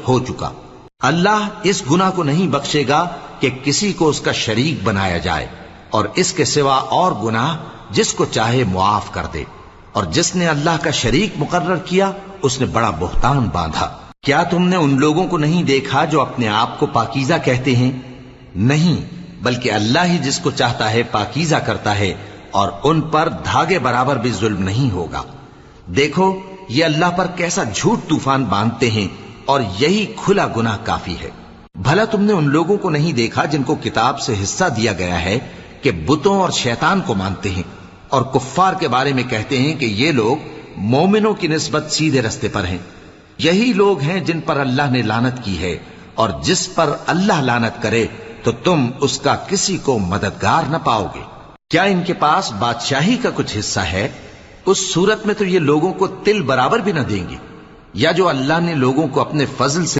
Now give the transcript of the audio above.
ہو چکا۔ اللہ اس گناہ کو نہیں بخشے گا کہ کسی کو اس کا شریک بنایا جائے، اور اس کے سوا اور گناہ جس کو چاہے معاف کر دے، اور جس نے اللہ کا شریک مقرر کیا اس نے بڑا بہتان باندھا۔ کیا تم نے ان لوگوں کو نہیں دیکھا جو اپنے آپ کو پاکیزہ کہتے ہیں؟ نہیں، بلکہ اللہ ہی جس کو چاہتا ہے پاکیزہ کرتا ہے، اور ان پر دھاگے برابر بھی ظلم نہیں ہوگا۔ دیکھو یہ اللہ پر کیسا جھوٹ طوفان باندھتے ہیں، اور یہی کھلا گناہ کافی ہے۔ بھلا تم نے ان لوگوں کو نہیں دیکھا جن کو کتاب سے حصہ دیا گیا ہے کہ بتوں اور شیطان کو مانتے ہیں، اور کفار کے بارے میں کہتے ہیں کہ یہ لوگ مومنوں کی نسبت سیدھے رستے پر ہیں۔ یہی لوگ ہیں جن پر اللہ نے لعنت کی ہے، اور جس پر اللہ لعنت کرے تو تم اس کا کسی کو مددگار نہ پاؤ گے۔ کیا ان کے پاس بادشاہی کا کچھ حصہ ہے؟ اس صورت میں تو یہ لوگوں کو تل برابر بھی نہ دیں گے، یا جو اللہ نے لوگوں کو اپنے فضل سے